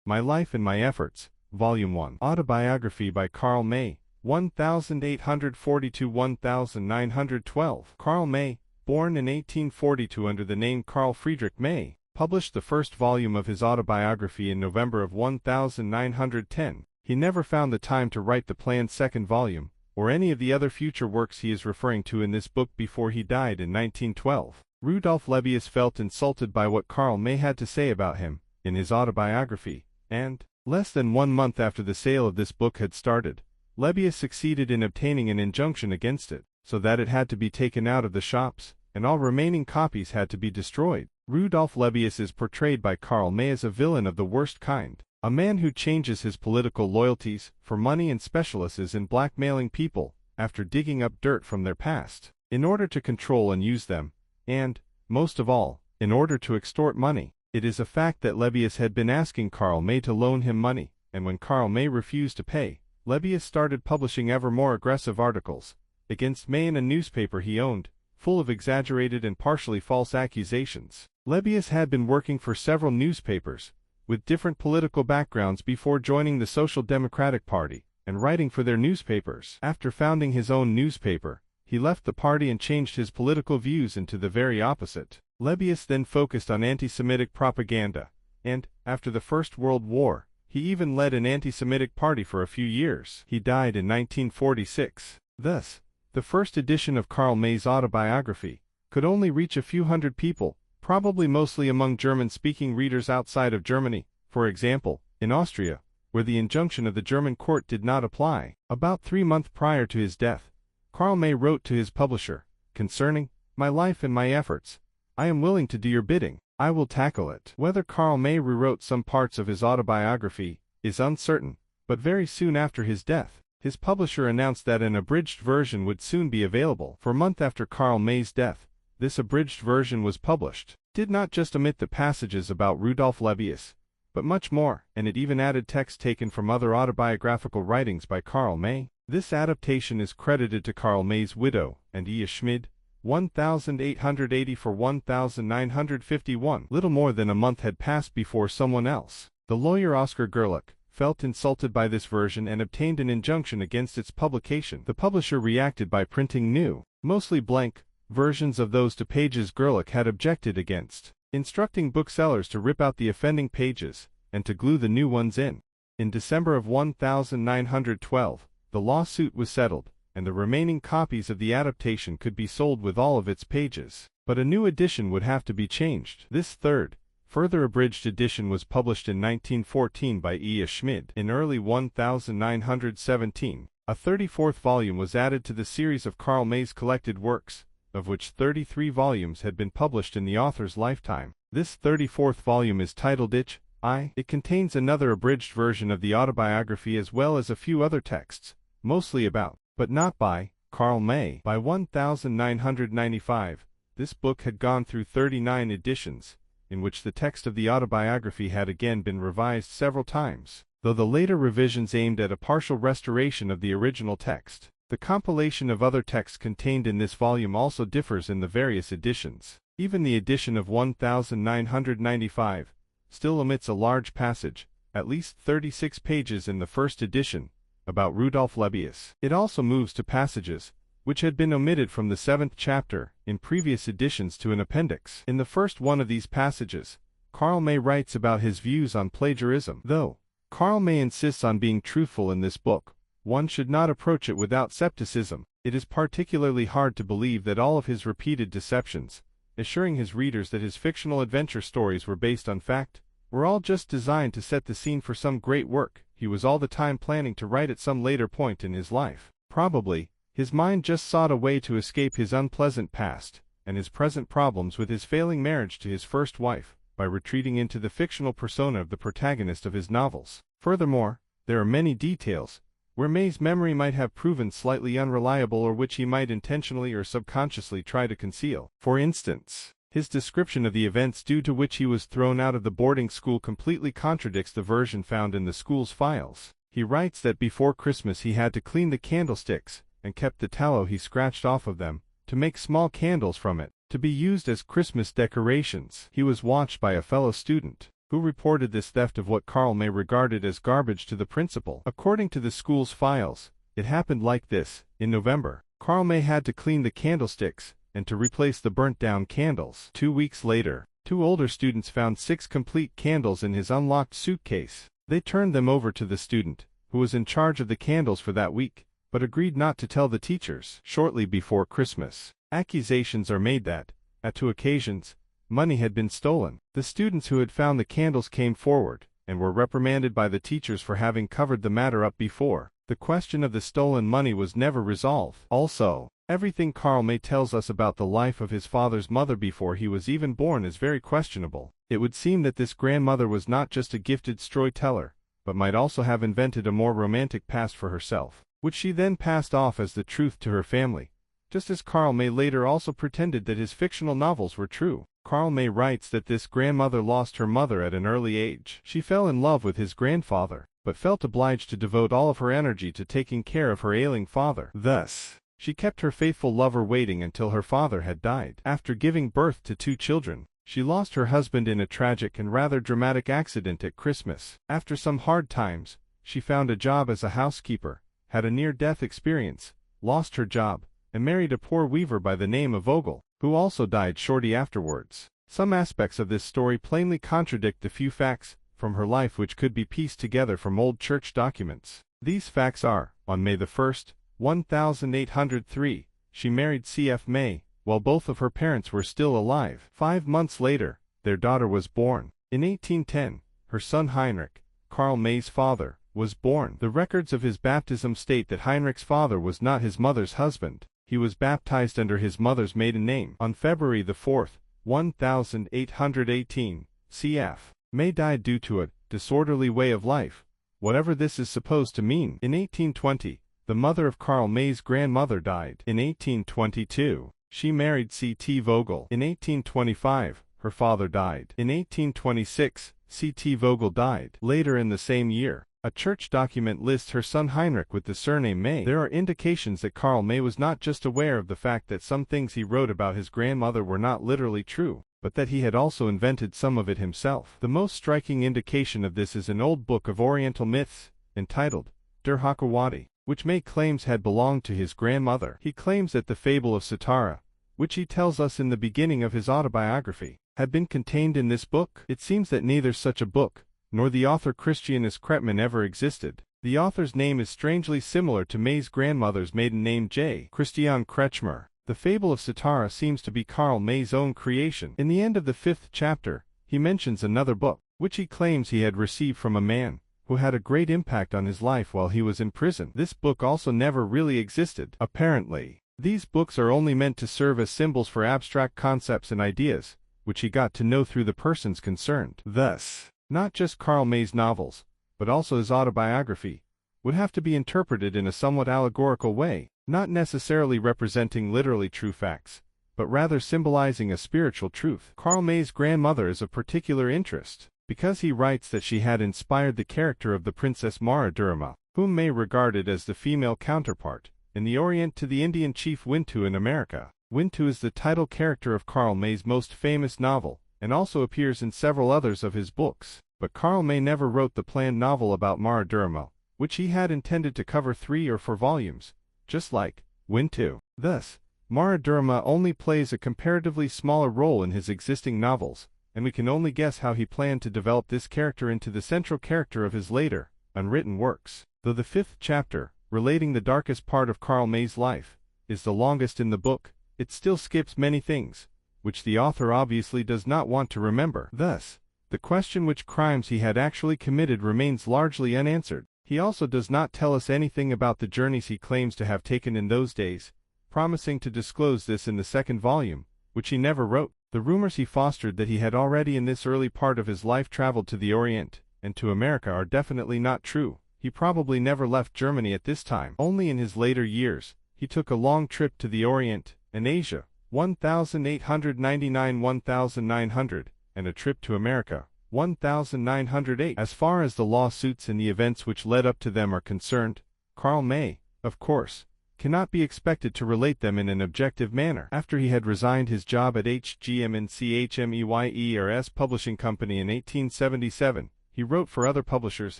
My Life and My Efforts, Volume 1. Autobiography by Karl May, 1842–1912. Karl May, born in 1842 under the name Carl Friedrich May, published the first volume of his autobiography in November of 1910. He never found the time to write the planned second volume, or any of the other future works he is referring to in this book before he died in 1912. Rudolf Lebbeus felt insulted by what Karl May had to say about him in his autobiography, and, less than 1 month after the sale of this book had started, Lebbeus succeeded in obtaining an injunction against it, so that it had to be taken out of the shops, and all remaining copies had to be destroyed. Rudolf Lebbeus is portrayed by Karl May as a villain of the worst kind, a man who changes his political loyalties for money and specializes in blackmailing people after digging up dirt from their past, in order to control and use them, and, most of all, in order to extort money. It is a fact that Lebbeus had been asking Karl May to loan him money, and when Karl May refused to pay, Lebbeus started publishing ever more aggressive articles against May in a newspaper he owned, full of exaggerated and partially false accusations. Lebbeus had been working for several newspapers with different political backgrounds before joining the Social Democratic Party and writing for their newspapers. After founding his own newspaper, he left the party and changed his political views into the very opposite. Lebbeus then focused on anti-Semitic propaganda, and, after the First World War, he even led an anti-Semitic party for a few years. He died in 1946. Thus, the first edition of Karl May's autobiography could only reach a few hundred people, probably mostly among German-speaking readers outside of Germany, for example, in Austria, where the injunction of the German court did not apply. About 3 months prior to his death, Karl May wrote to his publisher, concerning my life and my efforts, I am willing to do your bidding. I will tackle it. Whether Karl May rewrote some parts of his autobiography is uncertain, but very soon after his death, his publisher announced that an abridged version would soon be available. For a month after Karl May's death, this abridged version was published. It did not just omit the passages about Rudolf Lebbeus, but much more, and it even added text taken from other autobiographical writings by Karl May. This adaptation is credited to Karl May's widow, and E. Schmid, 1880 for 1951. Little more than a month had passed before someone else, the lawyer Oscar Gerlich, felt insulted by this version and obtained an injunction against its publication. The publisher reacted by printing new, mostly blank, versions of those two pages Gerlich had objected against, instructing booksellers to rip out the offending pages and to glue the new ones in. In December of 1912, the lawsuit was settled, and the remaining copies of the adaptation could be sold with all of its pages. But a new edition would have to be changed. This third, further abridged edition was published in 1914 by E. Schmid. In early 1917, a 34th volume was added to the series of Karl May's collected works, of which 33 volumes had been published in the author's lifetime. This 34th volume is titled I. It contains another abridged version of the autobiography as well as a few other texts, mostly about, but not by, Karl May. By 1995, this book had gone through 39 editions, in which the text of the autobiography had again been revised several times, though the later revisions aimed at a partial restoration of the original text. The compilation of other texts contained in this volume also differs in the various editions. Even the edition of 1995 still omits a large passage, at least 36 pages in the first edition, about Rudolf Lebbeus. It also moves to passages which had been omitted from the 7th chapter in previous editions to an appendix. In the first one of these passages, Karl May writes about his views on plagiarism. Though Karl May insists on being truthful in this book, one should not approach it without skepticism. It is particularly hard to believe that all of his repeated deceptions, assuring his readers that his fictional adventure stories were based on fact, were all just designed to set the scene for some great work he was all the time planning to write at some later point in his life. Probably, his mind just sought a way to escape his unpleasant past and his present problems with his failing marriage to his first wife, by retreating into the fictional persona of the protagonist of his novels. Furthermore, there are many details where May's memory might have proven slightly unreliable or which he might intentionally or subconsciously try to conceal. For instance, his description of the events due to which he was thrown out of the boarding school completely contradicts the version found in the school's files. He writes that before Christmas he had to clean the candlesticks and kept the tallow he scratched off of them to make small candles from it, to be used as Christmas decorations. He was watched by a fellow student, who reported this theft of what Karl May regarded as garbage to the principal. According to the school's files, it happened like this. In November, Karl May had to clean the candlesticks and to replace the burnt-down candles. 2 weeks later, 2 older students found 6 complete candles in his unlocked suitcase. They turned them over to the student, who was in charge of the candles for that week, but agreed not to tell the teachers. Shortly before Christmas, accusations are made that, at 2 occasions, money had been stolen. The students who had found the candles came forward, and were reprimanded by the teachers for having covered the matter up before. The question of the stolen money was never resolved. Also, everything Karl May tells us about the life of his father's mother before he was even born is very questionable. It would seem that this grandmother was not just a gifted storyteller, but might also have invented a more romantic past for herself, which she then passed off as the truth to her family, just as Karl May later also pretended that his fictional novels were true. Karl May writes that this grandmother lost her mother at an early age. She fell in love with his grandfather, but felt obliged to devote all of her energy to taking care of her ailing father. Thus, she kept her faithful lover waiting until her father had died. After giving birth to 2 children, she lost her husband in a tragic and rather dramatic accident at Christmas. After some hard times, she found a job as a housekeeper, had a near-death experience, lost her job, and married a poor weaver by the name of Vogel, who also died shortly afterwards. Some aspects of this story plainly contradict the few facts from her life which could be pieced together from old church documents. These facts are: on May 1st, 1803, she married C.F. May, while both of her parents were still alive. 5 months later, their daughter was born. In 1810, her son Heinrich, Karl May's father, was born. The records of his baptism state that Heinrich's father was not his mother's husband. He was baptized under his mother's maiden name. On February 4th, 1818, C.F. May died due to a disorderly way of life, whatever this is supposed to mean. In 1820, the mother of Karl May's grandmother died. In 1822, she married C.T. Vogel. In 1825, her father died. In 1826, C.T. Vogel died. Later in the same year, a church document lists her son Heinrich with the surname May. There are indications that Karl May was not just aware of the fact that some things he wrote about his grandmother were not literally true, but that he had also invented some of it himself. The most striking indication of this is an old book of Oriental myths, entitled Der Hakawati, which May claims had belonged to his grandmother. He claims that the fable of Satara, which he tells us in the beginning of his autobiography, had been contained in this book. It seems that neither such a book, nor the author Christianus Kretman ever existed. The author's name is strangely similar to May's grandmother's maiden name J. Christiane Kretschmer. The fable of Satara seems to be Karl May's own creation. In the end of the 5th chapter, he mentions another book, which he claims he had received from a man who had a great impact on his life while he was in prison. This book also never really existed. Apparently, these books are only meant to serve as symbols for abstract concepts and ideas, which he got to know through the persons concerned. Thus, not just Karl May's novels, but also his autobiography, would have to be interpreted in a somewhat allegorical way, not necessarily representing literally true facts, but rather symbolizing a spiritual truth. Karl May's grandmother is of particular interest, because he writes that she had inspired the character of the Princess Mara Durrama, whom May regarded as the female counterpart, in the Orient to the Indian chief Wintu in America. Wintu is the title character of Karl May's most famous novel, and also appears in several others of his books. But Karl May never wrote the planned novel about Mara Durrama, which he had intended to cover 3 or 4 volumes, just like Wintu. Thus, Mara Durrama only plays a comparatively smaller role in his existing novels, and we can only guess how he planned to develop this character into the central character of his later, unwritten works. Though the 5th chapter, relating the darkest part of Karl May's life, is the longest in the book, it still skips many things, which the author obviously does not want to remember. Thus, the question which crimes he had actually committed remains largely unanswered. He also does not tell us anything about the journeys he claims to have taken in those days, promising to disclose this in the 2nd volume, which he never wrote. The rumors he fostered that he had already in this early part of his life traveled to the Orient and to America are definitely not true. He probably never left Germany at this time. Only in his later years, he took a long trip to the Orient and Asia, 1899-1900, and a trip to America, 1908. As far as the lawsuits and the events which led up to them are concerned, Karl May, of course, cannot be expected to relate them in an objective manner. After he had resigned his job at HGMNCHMEYERS Publishing Company in 1877, he wrote for other publishers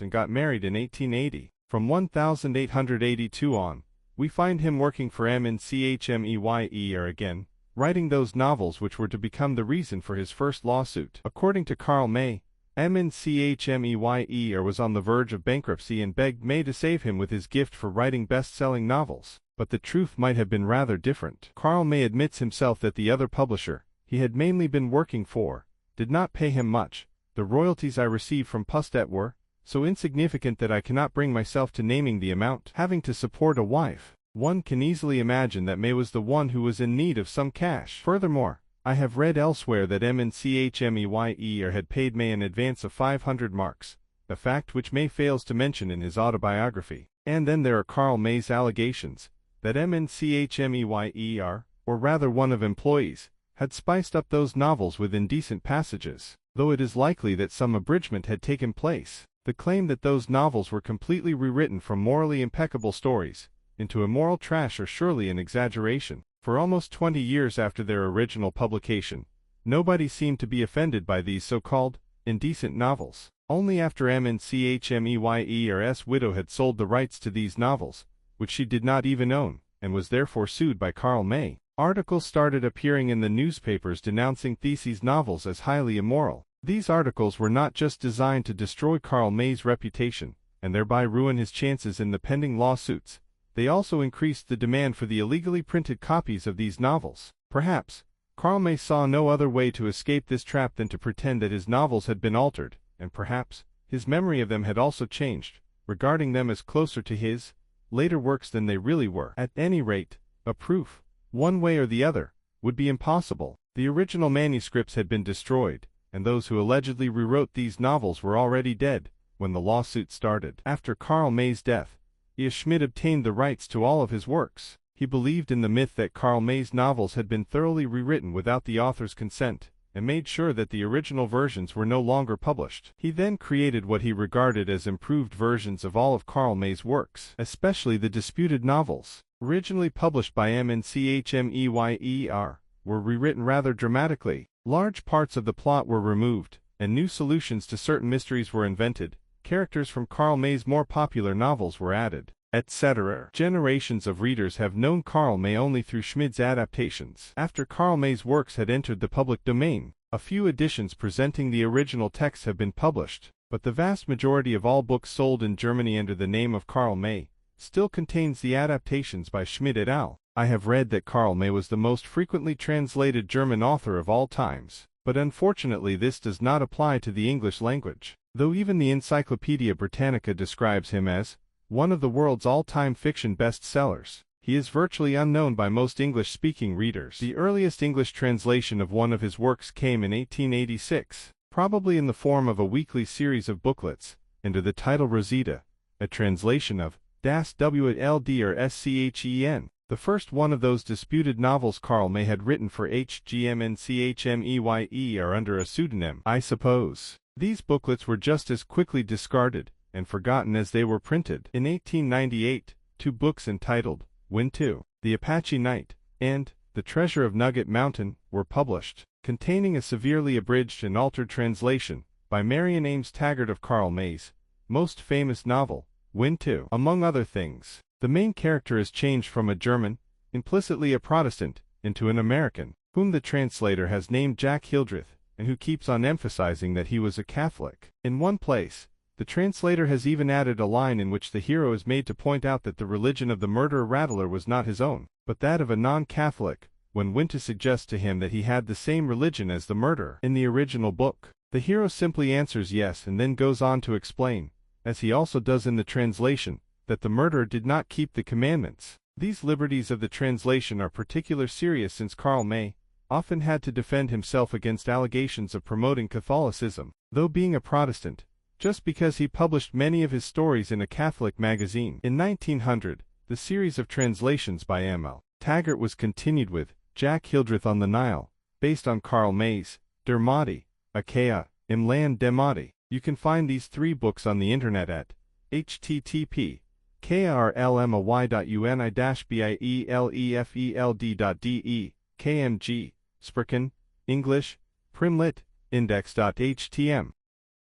and got married in 1880. From 1882 on, we find him working for MNCHMEYER again, writing those novels which were to become the reason for his first lawsuit. According to Karl May, MNCHMEYER was on the verge of bankruptcy and begged May to save him with his gift for writing best-selling novels. But the truth might have been rather different. Karl May admits himself that the other publisher he had mainly been working for did not pay him much. The royalties I received from Pustet were so insignificant that I cannot bring myself to naming the amount. Having to support a wife, one can easily imagine that May was the one who was in need of some cash. Furthermore, I have read elsewhere that MNCHMEYER had paid May an advance of 500 marks, a fact which May fails to mention in his autobiography. And then there are Karl May's allegations that MNCHMEYER, or rather one of employees, had spiced up those novels with indecent passages, though it is likely that some abridgment had taken place. The claim that those novels were completely rewritten from morally impeccable stories into immoral trash are surely an exaggeration. For almost 20 years after their original publication, nobody seemed to be offended by these so-called indecent novels. Only after MNCHMEYER's widow had sold the rights to these novels, which she did not even own, and was therefore sued by Karl May, articles started appearing in the newspapers denouncing these novels as highly immoral. These articles were not just designed to destroy Karl May's reputation, and thereby ruin his chances in the pending lawsuits. They also increased the demand for the illegally printed copies of these novels. Perhaps, Karl May saw no other way to escape this trap than to pretend that his novels had been altered, and perhaps, his memory of them had also changed, regarding them as closer to his later works than they really were. At any rate, a proof, one way or the other, would be impossible. The original manuscripts had been destroyed, and those who allegedly rewrote these novels were already dead when the lawsuit started. After Karl May's death, E. Schmidt obtained the rights to all of his works. He believed in the myth that Karl May's novels had been thoroughly rewritten without the author's consent, and made sure that the original versions were no longer published. He then created what he regarded as improved versions of all of Karl May's works, especially the disputed novels. Originally published by MNCHMEYER, were rewritten rather dramatically. Large parts of the plot were removed, and new solutions to certain mysteries were invented. Characters from Karl May's more popular novels were added, etc. Generations of readers have known Karl May only through Schmidt's adaptations. After Karl May's works had entered the public domain, a few editions presenting the original text have been published, but the vast majority of all books sold in Germany under the name of Karl May still contains the adaptations by Schmidt et al. I have read that Karl May was the most frequently translated German author of all times, but unfortunately this does not apply to the English language. Though even the Encyclopedia Britannica describes him as one of the world's all-time fiction bestsellers, he is virtually unknown by most English-speaking readers. The earliest English translation of one of his works came in 1886, probably in the form of a weekly series of booklets, under the title Rosita, a translation of Das Wld or Schen. The first one of those disputed novels Karl May had written for HGMNCHMEYER under a pseudonym, I suppose. These booklets were just as quickly discarded and forgotten as they were printed. In 1898, two books entitled Wintu, The Apache Night, and The Treasure of Nugget Mountain were published, containing a severely abridged and altered translation by Marion Ames Taggart of Karl May's most famous novel, Wintu. Among other things, the main character is changed from a German, implicitly a Protestant, into an American, whom the translator has named Jack Hildreth, and who keeps on emphasizing that he was a Catholic. In one place, the translator has even added a line in which the hero is made to point out that the religion of the murderer Rattler was not his own, but that of a non-Catholic, when Wintu suggests to him that he had the same religion as the murderer. In the original book, the hero simply answers yes and then goes on to explain, as he also does in the translation, that the murderer did not keep the commandments. These liberties of the translation are particularly serious since Karl May often had to defend himself against allegations of promoting Catholicism, though being a Protestant, just because he published many of his stories in a Catholic magazine. In 1900, the series of translations by M.L. Taggart was continued with Jack Hildreth on the Nile, based on Karl May's Der Mahdi, Achaia, Im Land des Mahdi. You can find these three books on the internet at http:// KARLMAY.UNI-BIELEFELD.DE, KMG, Sprken, English, Primlit, Index.htm.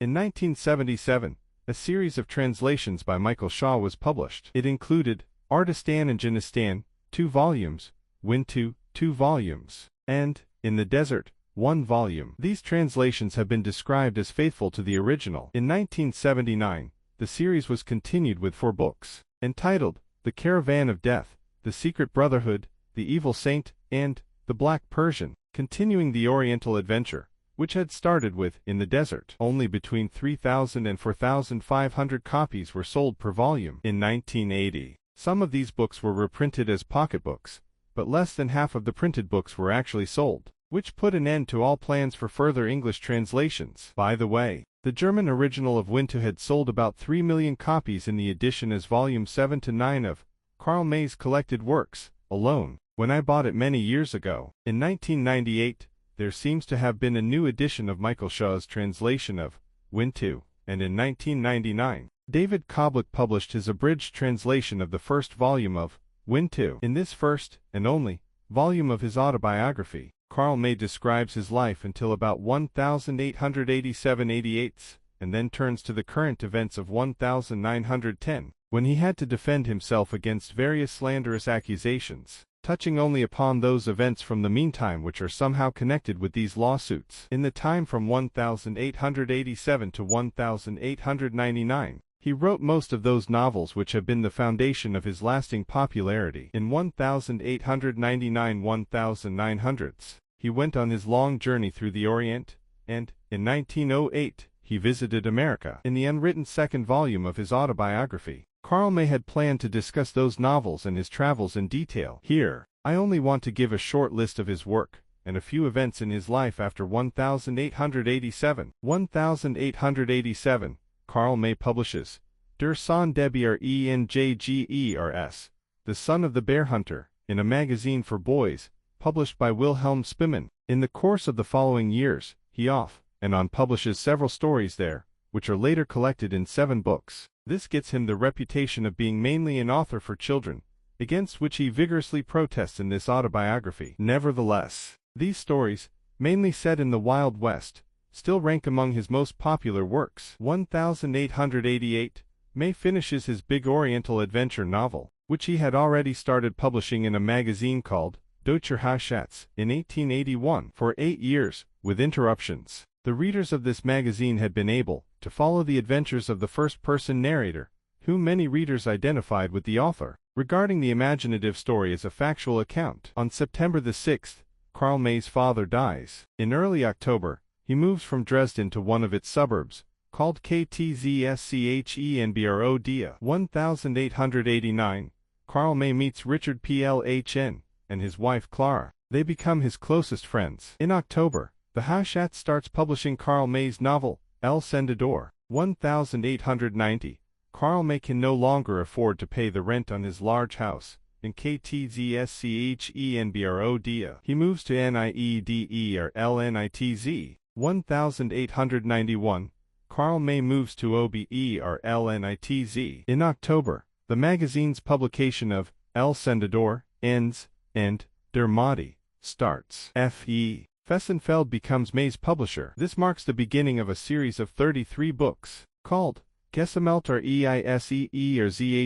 In 1977, a series of translations by Michael Shaw was published. It included Artistan and Jinistan, 2 volumes, Wintu, 2 volumes, and In the Desert, 1 volume. These translations have been described as faithful to the original. In 1979, the series was continued with 4 books, entitled The Caravan of Death, The Secret Brotherhood, The Evil Saint, and The Black Persian, continuing the Oriental adventure, which had started with In the Desert. Only between 3,000 and 4,500 copies were sold per volume. In 1980, some of these books were reprinted as pocketbooks, but less than half of the printed books were actually sold, which put an end to all plans for further English translations. By the way, the German original of Wintu had sold about 3 million copies in the edition as volumes 7 to 9 of Karl May's collected works alone, when I bought it many years ago. In 1998, there seems to have been a new edition of Michael Shaw's translation of Wintu, and in 1999, David Koblik published his abridged translation of the first volume of Wintu. In this first, and only, volume of his autobiography, Karl May describes his life until about 1887-88, and then turns to the current events of 1910, when he had to defend himself against various slanderous accusations, touching only upon those events from the meantime which are somehow connected with these lawsuits. In the time from 1887 to 1899, he wrote most of those novels which have been the foundation of his lasting popularity. In 1899-1900s, he went on his long journey through the Orient, and, in 1908, he visited America. In the unwritten second volume of his autobiography, Karl May had planned to discuss those novels and his travels in detail. Here, I only want to give a short list of his work, and a few events in his life after 1887. 1887, Karl May publishes Der Sohn der Bärenjäger, The Son of the Bear Hunter, in a magazine for boys, published by Wilhelm Spimann. In the course of the following years, he off and on publishes several stories there, which are later collected in 7 books. This gets him the reputation of being mainly an author for children, against which he vigorously protests in this autobiography. Nevertheless, these stories, mainly set in the Wild West, still rank among his most popular works. 1888, May finishes his big Oriental adventure novel, which he had already started publishing in a magazine called Deutscher Hausschatz in 1881. For 8 years, with interruptions, the readers of this magazine had been able to follow the adventures of the first-person narrator, whom many readers identified with the author, regarding the imaginative story as a factual account. On September the 6th, Karl May's father dies. In early October, he moves from Dresden to one of its suburbs, called Ktzschenbrod. 1889, Karl May meets Richard Plhn. And his wife Clara. They become his closest friends. In October, the Hausschatz starts publishing Karl May's novel, El Sendador. 1890, Karl May can no longer afford to pay the rent on his large house in Ktzschenbrod. He moves to Niederlnitz. 1891, Karl May moves to Oberlnitz. In October, the magazine's publication of El Sendador ends, and Der Mahdi starts. F.E. Fessenfeld becomes May's publisher. This marks the beginning of a series of 33 books, called Gesammelte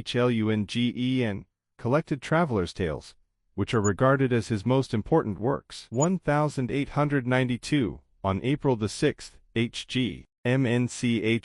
Zhlungen, Collected Traveler's Tales, which are regarded as his most important works. 1892, on April the 6th, H.G. Mnchmeyer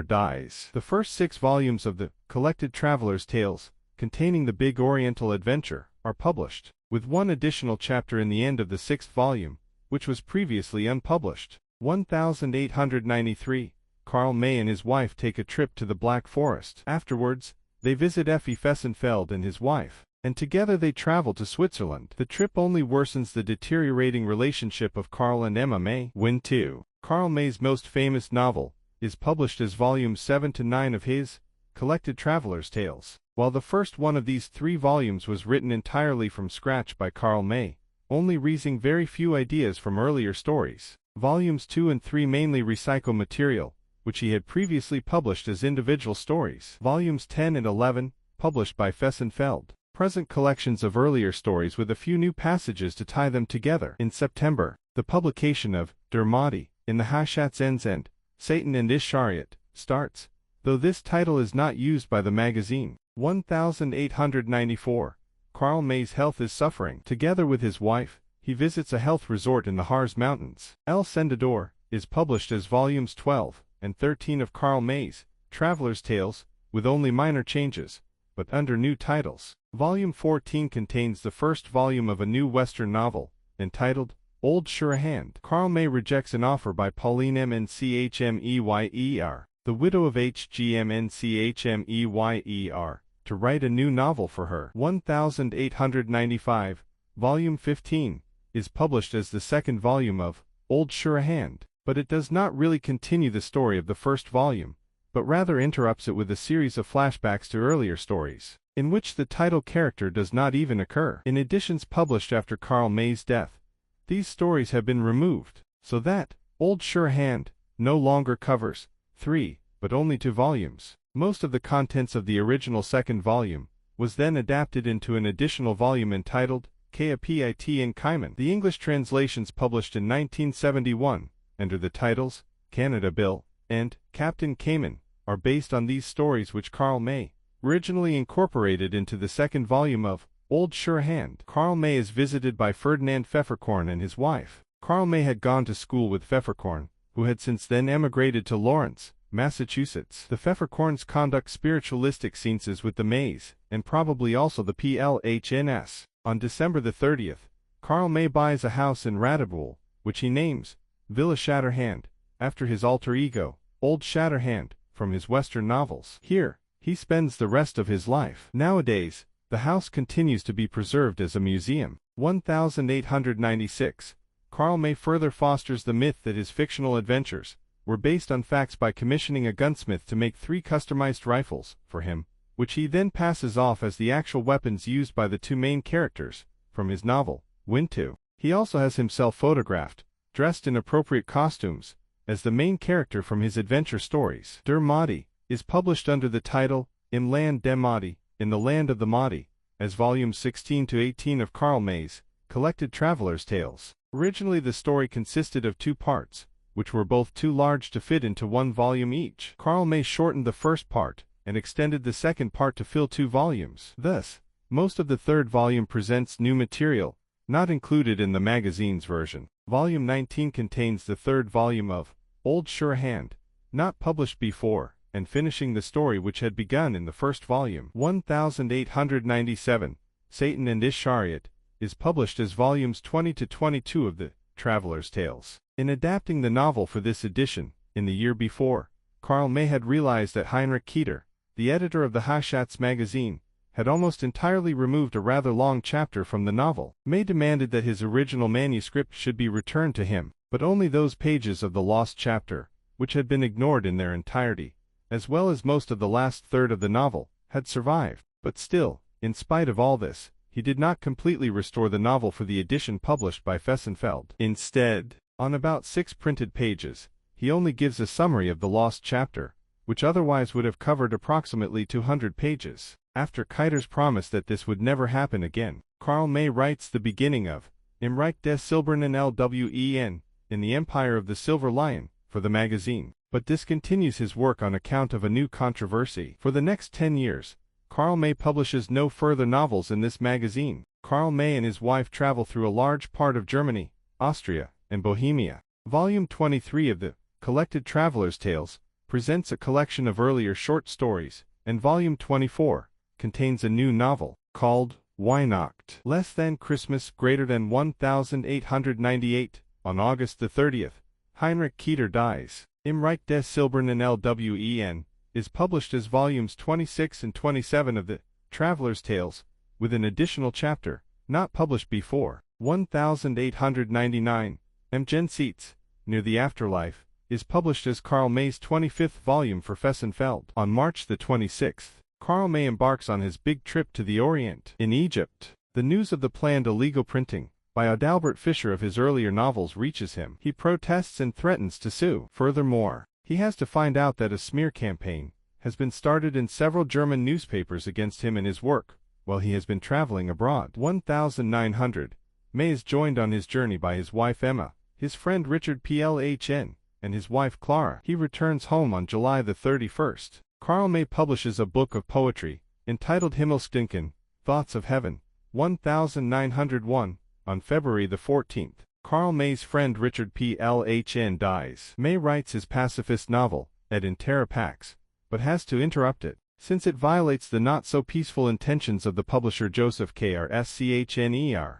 dies. The first 6 volumes of the Collected Traveler's Tales, containing the big Oriental adventure, are published, with one additional chapter in the end of the 6th volume, which was previously unpublished. 1893, Karl May and his wife take a trip to the Black Forest. Afterwards, they visit Effie Fessenfeld and his wife, and together they travel to Switzerland. The trip only worsens the deteriorating relationship of Karl and Emma May. Wintu, Karl May's most famous novel, is published as volumes 7 to 9 of his Collected Traveler's Tales. While the first one of these 3 volumes was written entirely from scratch by Karl May, only reusing very few ideas from earlier stories, volumes 2 and 3 mainly recycle material, which he had previously published as individual stories. Volumes 10 and 11, published by Fessenfeld. Present collections of earlier stories with a few new passages to tie them together. In September, the publication of Der Mahdi, in the Hashatzenzend, Satan and Ishariot, starts, though this title is not used by the magazine. 1894. Karl May's health is suffering. Together with his wife, he visits a health resort in the Harz Mountains. El Sendador is published as volumes 12 and 13 of Karl May's Traveler's Tales, with only minor changes, but under new titles. Volume 14 contains the first volume of a new Western novel, entitled Old Sure Hand. Karl May rejects an offer by Pauline Mnchmeyer, the widow of H.G. Mnchmeyer, to write a new novel for her. 1895, Volume 15, is published as the second volume of Old Sure Hand, but it does not really continue the story of the first volume, but rather interrupts it with a series of flashbacks to earlier stories, in which the title character does not even occur. In editions published after Karl May's death, these stories have been removed, so that Old Sure Hand no longer covers 3, but only 2 volumes. Most of the contents of the original second volume was then adapted into an additional volume entitled Kapit in Kaiman. The English translations published in 1971, under the titles Canada Bill and Captain Cayman, are based on these stories which Karl May originally incorporated into the second volume of Old Sure Hand. Karl May is visited by Ferdinand Pfefferkorn and his wife. Karl May had gone to school with Pfefferkorn, who had since then emigrated to Lawrence, Massachusetts. The Pfefferkorns conduct spiritualistic seances with the Mays, and probably also the PLHNS. On December the 30th, Karl May buys a house in Radebeul, which he names Villa Shatterhand, after his alter ego, Old Shatterhand, from his Western novels. Here, he spends the rest of his life. Nowadays, the house continues to be preserved as a museum. 1896. Karl May further fosters the myth that his fictional adventures were based on facts by commissioning a gunsmith to make 3 customized rifles for him, which he then passes off as the actual weapons used by the 2 main characters from his novel, Wintu. He also has himself photographed, dressed in appropriate costumes, as the main character from his adventure stories. Der Mahdi is published under the title Im Land dem Mahdi, in the Land of the Mahdi, as volumes 16 to 18 of Karl May's collected Traveler's Tales. Originally the story consisted of 2 parts, which were both too large to fit into 1 volume each. Karl May shortened the first part and extended the second part to fill 2 volumes. Thus, most of the third volume presents new material, not included in the magazine's version. Volume 19 contains the third volume of Old Sure Hand, not published before, and finishing the story which had begun in the first volume. 1897, Satan and Ishariot, is published as volumes 20 to 22 of the Traveler's Tales. In adapting the novel for this edition, in the year before, Karl May had realized that Heinrich Keter, the editor of the Haschatz magazine, had almost entirely removed a rather long chapter from the novel. May demanded that his original manuscript should be returned to him, but only those pages of the lost chapter, which had been ignored in their entirety, as well as most of the last third of the novel, had survived. But still, in spite of all this, he did not completely restore the novel for the edition published by Fessenfeld. Instead, on about 6 printed pages, he only gives a summary of the lost chapter, which otherwise would have covered approximately 200 pages. After Keiter's promise that this would never happen again, Karl May writes the beginning of Im Reich des Silbernen Lwen, in the Empire of the Silver Lion, for the magazine, but discontinues his work on account of a new controversy. For the next 10 years, Karl May publishes no further novels in this magazine. Karl May and his wife travel through a large part of Germany, Austria, and Bohemia. Volume 23 of the Collected Traveler's Tales presents a collection of earlier short stories, and Volume 24 contains a new novel, called Weihnacht. Less than Christmas greater than 1898. On August the 30th, Heinrich Keter dies. Im Reich des Silbernen Lwen is published as volumes 26 and 27 of the Traveler's Tales, with an additional chapter, not published before. 1899, Mgenseits, Near the Afterlife, is published as Karl May's 25th volume for Fessenfeld. On March the 26th, Karl May embarks on his big trip to the Orient. In Egypt, the news of the planned illegal printing by Adalbert Fischer of his earlier novels reaches him. He protests and threatens to sue. Furthermore, He has to find out that a smear campaign has been started in several German newspapers against him and his work, while he has been traveling abroad. 1900. May is joined on his journey by his wife Emma, his friend Richard Plhn, and his wife Clara. He returns home on July the 31st. Karl May publishes a book of poetry, entitled Himmelsgedanken, Thoughts of Heaven, 1901, on February the 14th. Karl May's friend Richard Plhn dies. May writes his pacifist novel, Et in terra pax, but has to interrupt it, since it violates the not-so-peaceful intentions of the publisher Joseph KARL.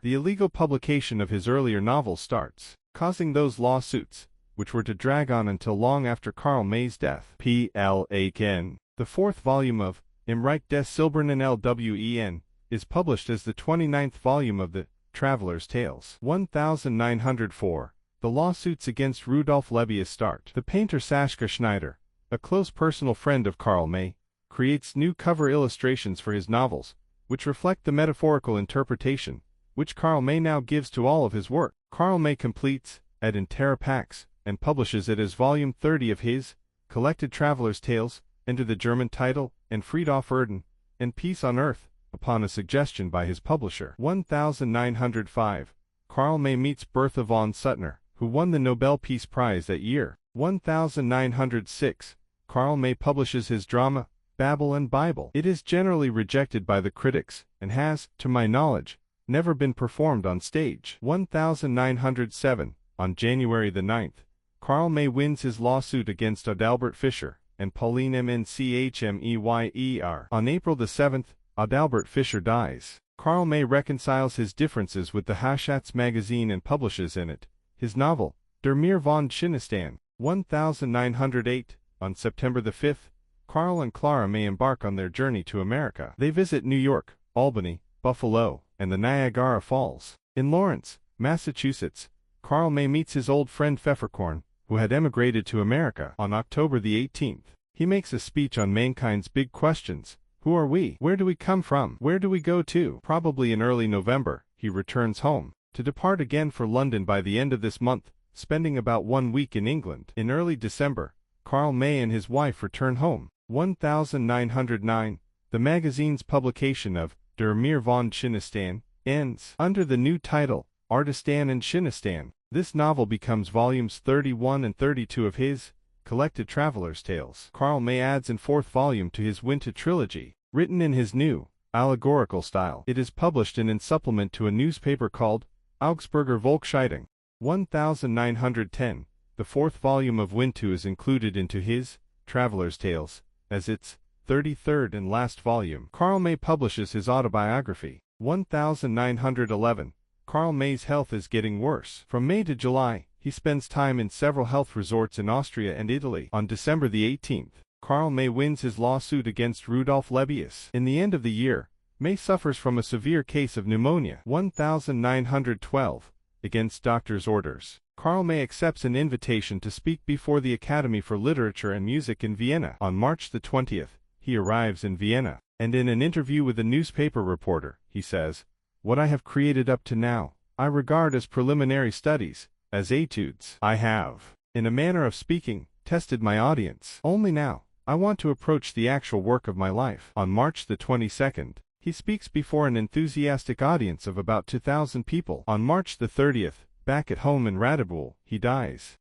The illegal publication of his earlier novels starts, causing those lawsuits, which were to drag on until long after Karl May's death. The fourth volume of Im Reich des Silbernen Lwen is published as the 29th volume of the Traveler's Tales. 1904. The lawsuits against Rudolf Lebbeus start. The painter Sascha Schneider, a close personal friend of Karl May, creates new cover illustrations for his novels, which reflect the metaphorical interpretation, which Karl May now gives to all of his work. Karl May completes Et in terra pax and publishes it as volume 30 of his collected Traveler's Tales, under the German title, And Fried auf Erden, and Peace on Earth, upon a suggestion by his publisher. 1905. Karl May meets Bertha von Suttner, who won the Nobel Peace Prize that year. 1906. Karl May publishes his drama, Babel and Bible. It is generally rejected by the critics, and has, to my knowledge, never been performed on stage. 1907. On January the 9th, Karl May wins his lawsuit against Adalbert Fischer and Pauline Mnchmeyer. On April the 7th, Adalbert Fischer dies. Karl May reconciles his differences with the Haschatz magazine and publishes in it his novel, Der Meer von Chinestan. 1908. On September the 5th, Karl and Clara May embark on their journey to America. They visit New York, Albany, Buffalo, and the Niagara Falls. In Lawrence, Massachusetts, Karl May meets his old friend Pfefferkorn, who had emigrated to America. On October the 18th, he makes a speech on mankind's big questions. Who are we? Where do we come from? Where do we go to? Probably in early November, he returns home, to depart again for London by the end of this month, spending about 1 week in England. In early December, Karl May and his wife return home. 1909. The magazine's publication of Der Meer von Chinestan ends. Under the new title, Artistan and Chinestan, this novel becomes volumes 31 and 32 of his collected Traveler's Tales. Karl May adds a fourth volume to his Winter trilogy, written in his new, allegorical style. It is published in supplement to a newspaper called Augsburger Volkszeitung. 1910. The fourth volume of Wintu is included into his Traveler's Tales, as its 33rd and last volume. Karl May publishes his autobiography. 1911. Karl May's health is getting worse. From May to July, he spends time in several health resorts in Austria and Italy. On December the 18th, Karl May wins his lawsuit against Rudolf Lebbeus. In the end of the year, May suffers from a severe case of pneumonia. 1912. Against doctor's orders, Karl May accepts an invitation to speak before the Academy for Literature and Music in Vienna. On March the 20th, he arrives in Vienna, and in an interview with a newspaper reporter, he says, "What I have created up to now, I regard as preliminary studies, as etudes. I have, in a manner of speaking, tested my audience. Only now, I want to approach the actual work of my life." On March the 22nd, he speaks before an enthusiastic audience of about 2,000 people. On March the 30th, back at home in Radebeul, he dies.